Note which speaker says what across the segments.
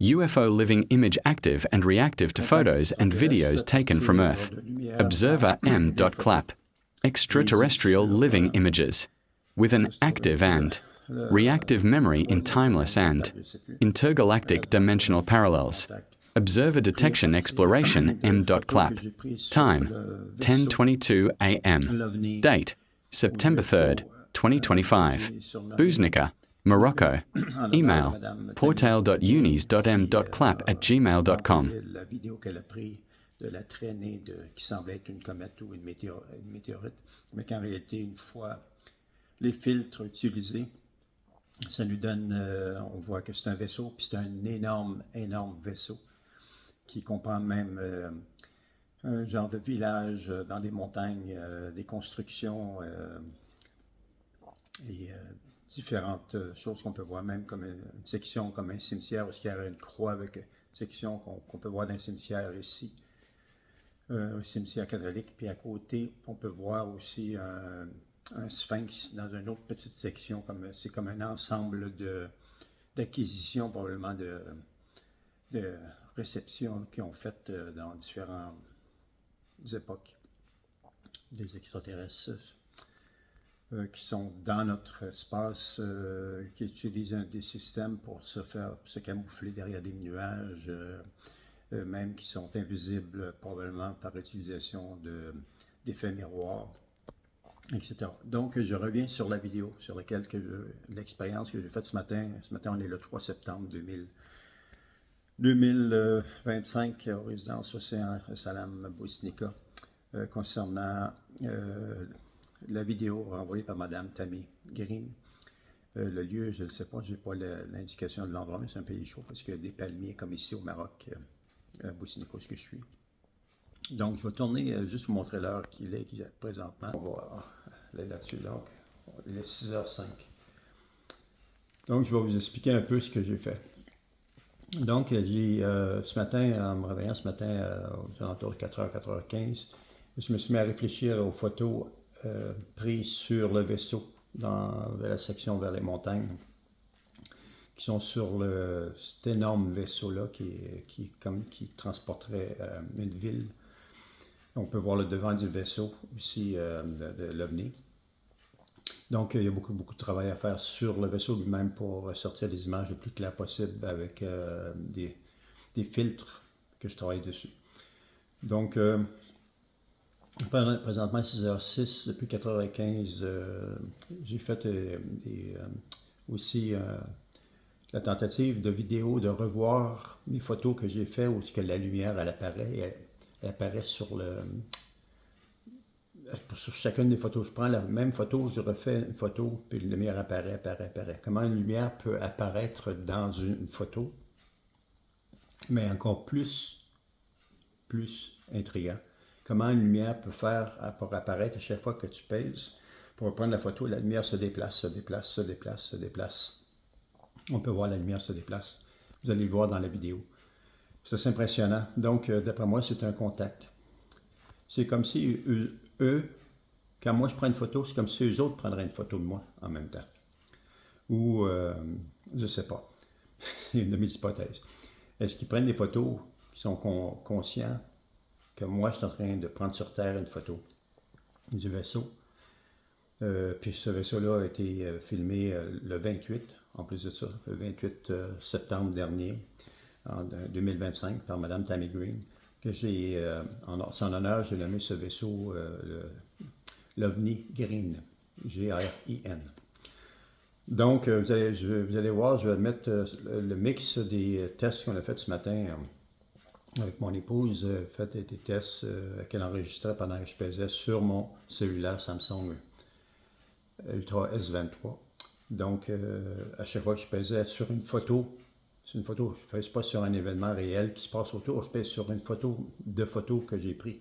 Speaker 1: UFO living image active and reactive to photos and videos taken from Earth. Observer M.clap. Extraterrestrial living images. With an active and reactive memory in timeless and intergalactic dimensional parallels. Observer detection exploration M.clap. Time 10:22 a.m. Date September 3rd, 2025. Buznica, Morocco. Email portail.unis.m.clap@gmail.com.
Speaker 2: La vidéo qu'elle a prise de la traînée qui semble être une comète ou une météorite, mais qu'en réalité, une fois les filtres utilisés, ça nous donne, on voit que c'est un vaisseau, puis c'est un énorme vaisseau qui comprend même un genre de village dans les montagnes, des constructions et différentes choses qu'on peut voir, même comme une section, comme un cimetière, où il y a une croix avec une section qu'on peut voir dans un cimetière ici, un cimetière catholique, puis à côté, on peut voir aussi un sphinx dans une autre petite section, c'est comme un ensemble d'acquisitions, probablement de réceptions qui ont fait dans différentes époques, des extraterrestres qui sont dans notre espace, qui utilisent des systèmes pour se camoufler derrière des nuages, même qui sont invisibles probablement par l'utilisation d'effets miroirs, etc. Donc, je reviens sur la vidéo sur laquelle l'expérience que j'ai faite ce matin. Ce matin, on est le 3 septembre 2025 aux résidences Océan Salam Buznica, concernant la vidéo envoyée par Mme Tammy Green. Le lieu, je ne sais pas, je n'ai pas l'indication de l'endroit, mais c'est un pays chaud parce qu'il y a des palmiers comme ici au Maroc, à Buznica, ce que je suis. Donc, je vais tourner, juste vous montrer l'heure qu'il est présentement. On va aller là-dessus, donc, il est 6h05. Donc, je vais vous expliquer un peu ce que j'ai fait. Donc, ce matin, en me réveillant ce matin, aux alentours de 4h, 4h15, je me suis mis à réfléchir aux photos prises sur le vaisseau vers la section vers les montagnes, qui sont sur cet énorme vaisseau-là qui transporterait une ville. On peut voir le devant du vaisseau aussi de l'OVNI. Donc, il y a beaucoup de travail à faire sur le vaisseau lui-même pour sortir des images le plus claires possible avec des filtres que je travaille dessus. Donc, présentement 6h06, depuis 4h15, j'ai fait aussi la tentative de vidéo de revoir les photos que j'ai faites où que la lumière elle apparaît sur chacune des photos. Je prends la même photo, je refais une photo, puis la lumière apparaît. Comment une lumière peut apparaître dans une photo, mais encore plus intriguant. Comment une lumière peut faire pour apparaître à chaque fois que tu pèses pour prendre la photo, la lumière se déplace. On peut voir la lumière se déplace. Vous allez le voir dans la vidéo. C'est assez impressionnant. Donc, d'après moi, c'est un contact. C'est comme si eux, quand moi je prends une photo, c'est comme si eux autres prendraient une photo de moi en même temps. Ou, je ne sais pas, une de mes hypothèses. Est-ce qu'ils prennent des photos qui sont conscients que moi je suis en train de prendre sur Terre une photo du vaisseau? Puis ce vaisseau-là a été filmé le 28, en plus de ça, le 28 septembre dernier, en 2025, par Mme Tammy Green, que j'ai, en son honneur, j'ai nommé ce vaisseau l'OVNI Green, G-R-I-N. Donc, vous allez voir, je vais mettre le mix des tests qu'on a fait ce matin avec mon épouse, fait des tests qu'elle enregistrait pendant que je pesais sur mon cellulaire Samsung Ultra S23. Donc, à chaque fois que je pesais sur une photo, je ne pèse pas sur un événement réel qui se passe autour, je pèse sur une photo que j'ai prise.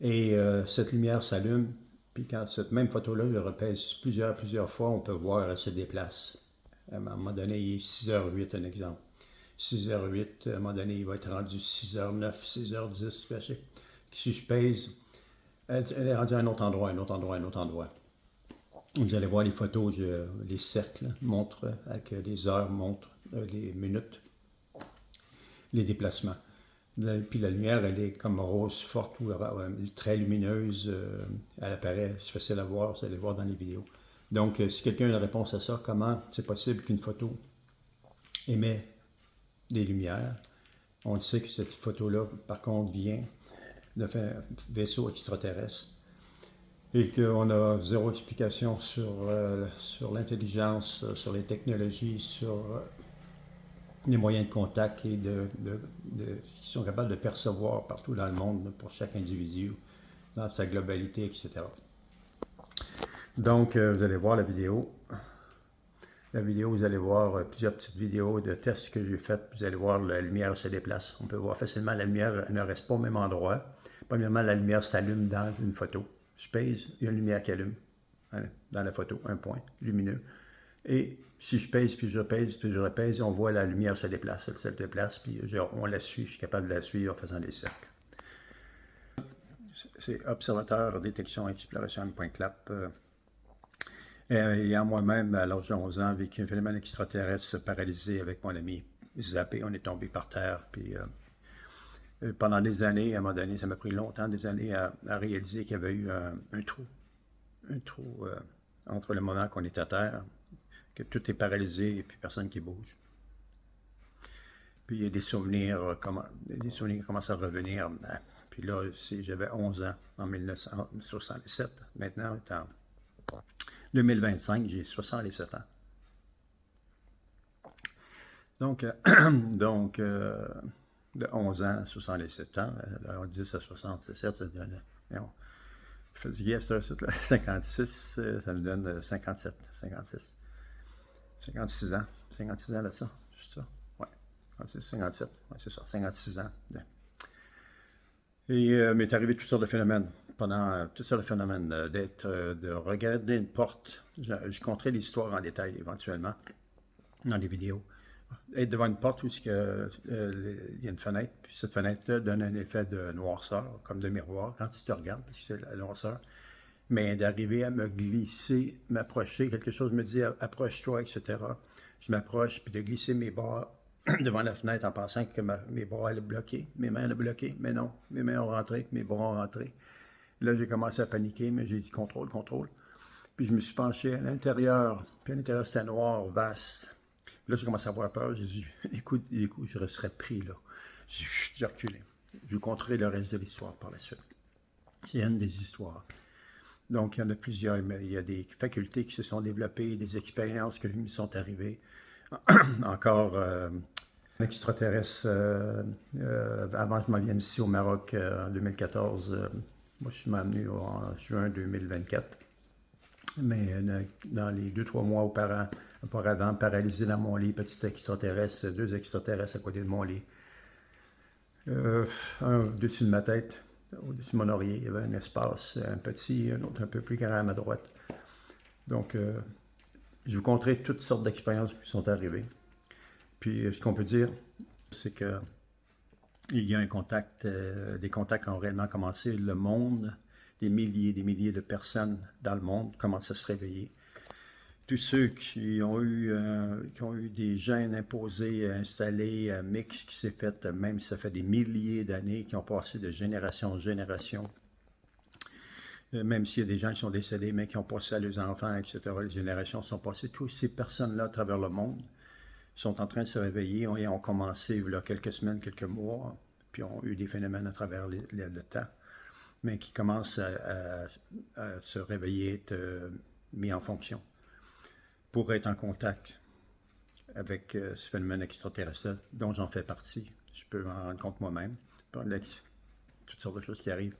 Speaker 2: Et cette lumière s'allume, puis quand cette même photo-là, je repèse plusieurs fois, on peut voir, elle se déplace. À un moment donné, il est 6h08, un exemple. 6h08, à un moment donné, il va être rendu 6h09, 6h10. Si je pèse, elle est rendue à un autre endroit. Vous allez voir les photos, les cercles montrent, avec les heures montrent les minutes. les déplacements. Puis la lumière, elle est comme rose forte ou très lumineuse. Elle apparaît, c'est facile à voir, vous allez voir dans les vidéos. Donc, si quelqu'un a une réponse à ça, comment c'est possible qu'une photo émet des lumières? On sait que cette photo-là, par contre, vient d'un vaisseau extraterrestre et qu'on a zéro explication sur l'intelligence, sur les technologies, sur les moyens de contact et qui sont capables de percevoir partout dans le monde pour chaque individu, dans sa globalité, etc. Donc, vous allez voir la vidéo. La vidéo, vous allez voir plusieurs petites vidéos de tests que j'ai faites. Vous allez voir la lumière se déplace. On peut voir facilement la lumière ne reste pas au même endroit. Premièrement, la lumière s'allume dans une photo. Je pèse, il y a une lumière qui allume dans la photo, un point lumineux. Et si je pèse, puis je repèse, puis je repèse, on voit la lumière se déplace. Elle se déplace, puis on la suit. Je suis capable de la suivre en faisant des cercles. C'est observateur, détection, exploration.clap. Ayant moi-même, à l'âge de 11 ans, vécu un phénomène extraterrestre paralysé avec mon ami zappé, on est tombé par terre. Puis pendant des années, à un moment donné, ça m'a pris longtemps, des années à réaliser qu'il y avait eu un trou entre le moment qu'on est à terre, que tout est paralysé et puis personne qui bouge. Puis il y a des souvenirs qui commencent à revenir. Puis là, j'avais 11 ans en 1967. Maintenant, en 2025, j'ai 67 ans. Donc, de 11 ans à 67 ans, alors 10 à 67, ça donne... Je faisais 56, ça me donne 57, 56. 56 ans. 56 ans là-dessus, c'est ça? Oui. 57, ouais, c'est ça, 56 ans. Et m'est arrivé toutes sortes de phénomènes. Pendant toutes sortes de phénomènes, de regarder une porte. Je compterai l'histoire en détail éventuellement dans les vidéos. Être devant une porte où il y a une fenêtre, puis cette fenêtre-là donne un effet de noirceur, comme de miroir, quand tu te regardes, parce que c'est la noirceur. Mais d'arriver à me glisser, m'approcher, quelque chose me dit approche-toi, etc. Je m'approche, puis de glisser mes bras devant la fenêtre en pensant que mes bras allaient bloquer, mes mains allaient bloquer, mais non, mes mains ont rentré, mes bras ont rentré. Là, j'ai commencé à paniquer, mais j'ai dit contrôle, contrôle. Puis je me suis penché à l'intérieur, puis à l'intérieur c'était noir, vaste. Là, j'ai commencé à avoir peur, j'ai dit écoute, je resterais pris là. J'ai reculé. Je vous conterai le reste de l'histoire par la suite. C'est une des histoires. Donc, il y en a plusieurs. Il y a des facultés qui se sont développées, des expériences qui me sont arrivées. Encore un extraterrestre, avant que je m'en vienne ici au Maroc en 2014, moi je suis venu en juin 2024. Mais dans les 2-3 mois auparavant, paralysé dans mon lit, petit extraterrestre, 2 extraterrestres à côté de mon lit. Un au-dessus de ma tête. Au-dessus de mon oreiller, il y avait un espace, un petit, un autre un peu plus grand à ma droite. Donc, je vous conterai toutes sortes d'expériences qui sont arrivées. Puis, ce qu'on peut dire, c'est que il y a un contact, des contacts ont réellement commencé. Le monde, des milliers de personnes dans le monde commencent à se réveiller. Tous ceux qui ont eu des gènes imposés, installés, un mix qui s'est fait, même si ça fait des milliers d'années, qui ont passé de génération en génération, même s'il y a des gens qui sont décédés, mais qui ont passé à leurs enfants, etc., les générations sont passées, toutes ces personnes-là à travers le monde sont en train de se réveiller et ont commencé il y a quelques semaines, quelques mois, puis ont eu des phénomènes à travers le temps, mais qui commencent à se réveiller, être mis en fonction pour être en contact avec ce phénomène extraterrestre dont j'en fais partie. Je peux m'en rendre compte moi-même, toutes sortes de choses qui arrivent.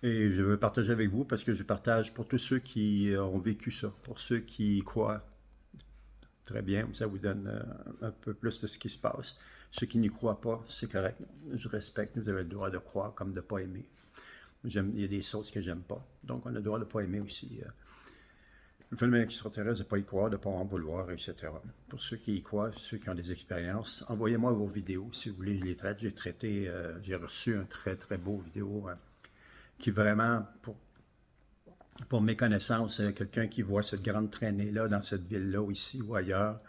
Speaker 2: Et je veux partager avec vous parce que je partage pour tous ceux qui ont vécu ça, pour ceux qui y croient. Très bien, ça vous donne un peu plus de ce qui se passe. Ceux qui n'y croient pas, c'est correct. Je respecte, vous avez le droit de croire comme de ne pas aimer. Il y a des choses que j'aime pas, donc on a le droit de ne pas aimer aussi. Le phénomène extraterrestre, de ne pas y croire, de ne pas en vouloir, etc. Pour ceux qui y croient, ceux qui ont des expériences, envoyez-moi vos vidéos. Si vous voulez, je les traite. J'ai reçu un très, très beau vidéo qui vraiment, pour mes connaissances, quelqu'un qui voit cette grande traînée-là dans cette ville-là, ou ici ou ailleurs,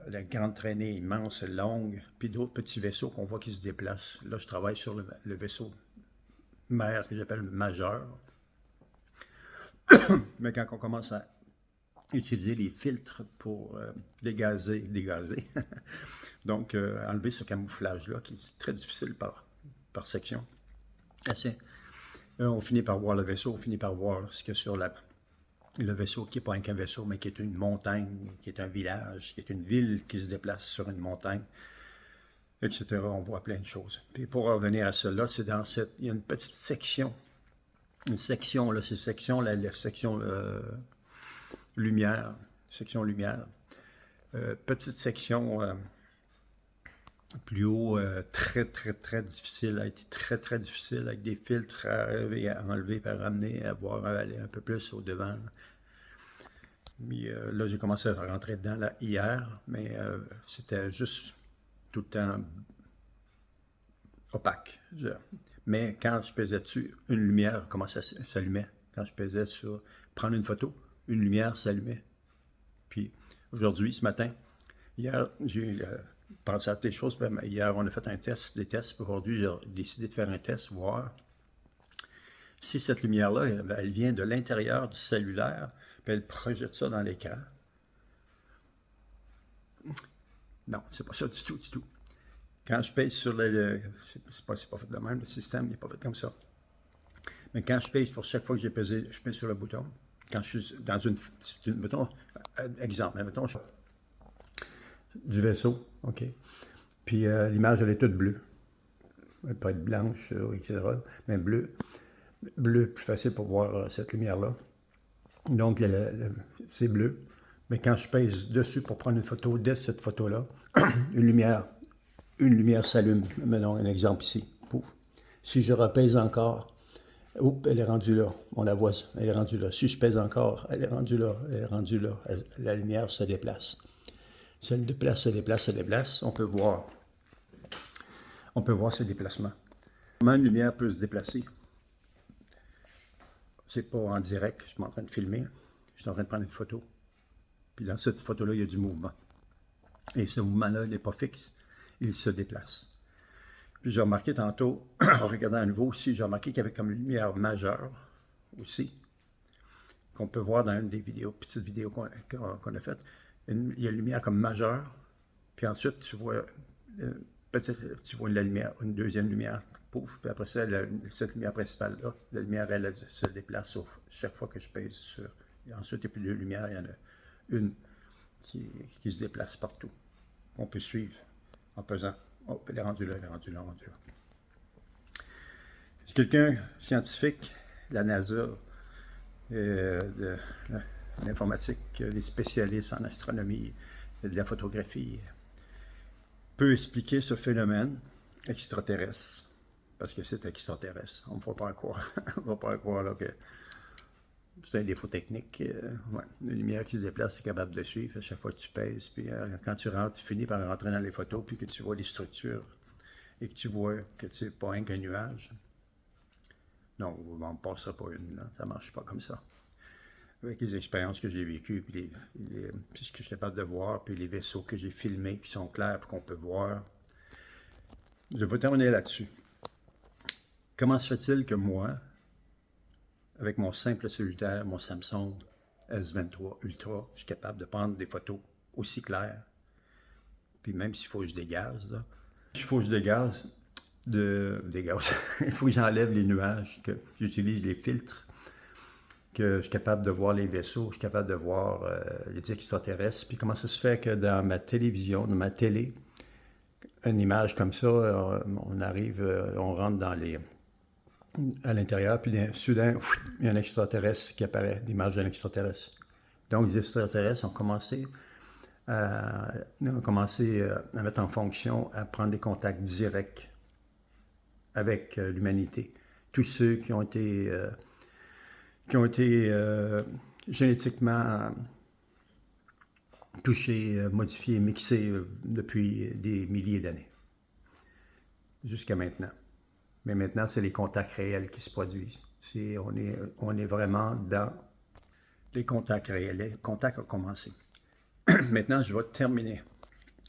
Speaker 2: la grande traînée immense, longue, puis d'autres petits vaisseaux qu'on voit qui se déplacent. Là, je travaille sur le vaisseau mère que j'appelle majeur. Mais quand on commence à utiliser les filtres pour dégazer, donc enlever ce camouflage-là qui est très difficile par section. On finit par voir le vaisseau, on finit par voir ce qu'il y a sur le vaisseau qui n'est pas qu'un vaisseau, mais qui est une montagne, qui est un village, qui est une ville qui se déplace sur une montagne, etc. On voit plein de choses. Puis pour revenir à cela, c'est dans il y a une petite section. Une section, là, c'est section, la section lumière. Section lumière. Petite section plus haut, très difficile, a été très difficile, avec des filtres à enlever, à ramener, à voir aller un peu plus au devant. Mais là, j'ai commencé à rentrer dedans là, hier, mais c'était juste tout le temps opaque. Mais quand je pesais dessus, une lumière commençait à s'allumer. Quand je pesais sur prendre une photo, une lumière s'allumait. Puis aujourd'hui, ce matin, hier, j'ai pensé à des choses. Hier, on a fait des tests. Aujourd'hui, j'ai décidé de faire un test, voir si cette lumière-là, elle vient de l'intérieur du cellulaire, puis elle projette ça dans l'écran. Non, c'est pas ça du tout. Quand je pèse sur c'est pas fait de même, le système n'est pas fait comme ça. Mais quand je pèse pour chaque fois que j'ai pesé, je pèse sur le bouton. Quand je suis dans mettons, exemple, mettons, du vaisseau, OK. Puis l'image, elle est toute bleue. Elle peut être blanche, etc., mais bleue. Bleu, plus facile pour voir cette lumière-là. Donc, c'est bleu. Mais quand je pèse dessus pour prendre une photo, dès cette photo-là, une lumière s'allume. Mettons un exemple ici. Pouf. Si je repèse encore, oups, elle est rendue là. On la voit, elle est rendue là. Si je pèse encore, elle est rendue là. La lumière se déplace. Si elle se déplace, on peut voir ces déplacements. Comment une lumière peut se déplacer? C'est pas en direct, je suis en train de filmer, je suis en train de prendre une photo. Puis dans cette photo-là, il y a du mouvement. Et ce mouvement-là, il n'est pas fixe, il se déplace. Puis j'ai remarqué tantôt, en regardant à nouveau aussi, j'ai remarqué qu'il y avait comme une lumière majeure aussi, qu'on peut voir dans une des vidéos, petites vidéos qu'on a faites. Il y a une lumière comme majeure, puis ensuite tu vois la lumière, une deuxième lumière, pouf, puis après ça, cette lumière principale-là, la lumière, elle se déplace chaque fois que je pèse sur. Et ensuite, il n'y a plus de lumière, il y en a une qui se déplace partout. On peut suivre en pesant. Oh, elle est rendue là. C'est quelqu'un scientifique, la NASA, de l'informatique, les spécialistes en astronomie, de la photographie, peut expliquer ce phénomène extraterrestre, parce que c'est extraterrestre. On ne va pas en croire, là, que c'est un défaut technique. Une lumière qui se déplace, c'est capable de suivre à chaque fois que tu pèses. Puis quand tu rentres, tu finis par rentrer dans les photos, puis que tu vois les structures, et que tu vois que c'est pas qu'un nuage. Non, on ne passera pas une, là. Ça ne marche pas comme ça. Avec les expériences que j'ai vécues, puis ce que je suis capable de voir, puis les vaisseaux que j'ai filmés, qui sont clairs, puis qu'on peut voir. Je vais terminer là-dessus. Comment se fait-il que moi, avec mon simple cellulaire, mon Samsung S23 Ultra, je suis capable de prendre des photos aussi claires, puis même s'il faut que je dégaze, là, il faut que je dégaze, il faut que j'enlève les nuages, que j'utilise les filtres, que je suis capable de voir les vaisseaux, je suis capable de voir les extraterrestres. Puis comment ça se fait que dans ma télévision, dans ma télé, une image comme ça, on arrive, on rentre à l'intérieur, puis soudain, il y a un extraterrestre qui apparaît, l'image d'un extraterrestre. Donc les extraterrestres ont commencé à mettre en fonction, à prendre des contacts directs avec l'humanité. Tous ceux qui ont été génétiquement touchés, modifiés, mixés depuis des milliers d'années, jusqu'à maintenant. Mais maintenant, c'est les contacts réels qui se produisent. On est vraiment dans les contacts réels. Les contacts ont commencé. Maintenant, je vais terminer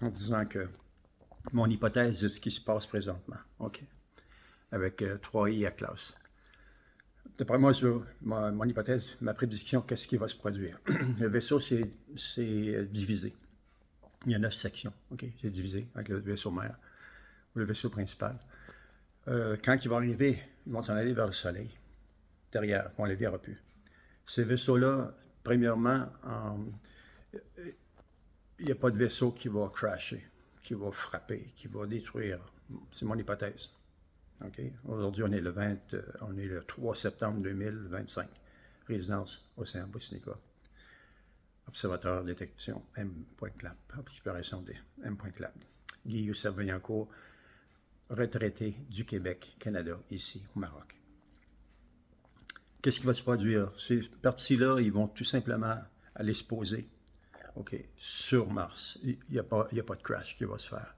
Speaker 2: en disant que mon hypothèse de ce qui se passe présentement, OK, avec 3i à classe. D'après moi, mon hypothèse, ma prédiction, qu'est-ce qui va se produire? Le vaisseau, c'est divisé. Il y a 9 sections, OK? C'est divisé avec le vaisseau mère, ou le vaisseau principal. Quand il va arriver, ils vont s'en aller vers le Soleil, derrière, on ne les verra plus. Ces vaisseaux-là, premièrement, il n'y a pas de vaisseau qui va crasher, qui va frapper, qui va détruire. C'est mon hypothèse. Okay? Aujourd'hui, on est le 3 septembre 2025. Résidence Océan Bousnica. Observateur de détection M.Clap. Exploration des M.Clap. Guy Youssef Vaillancourt, retraité du Québec, Canada, ici, au Maroc. Qu'est-ce qui va se produire? Ces parties-là, ils vont tout simplement aller se poser, OK, sur Mars. Il n'y a pas de crash qui va se faire.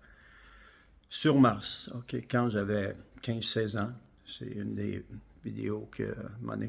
Speaker 2: Sur Mars, OK, quand j'avais 15-16 ans, c'est une des vidéos que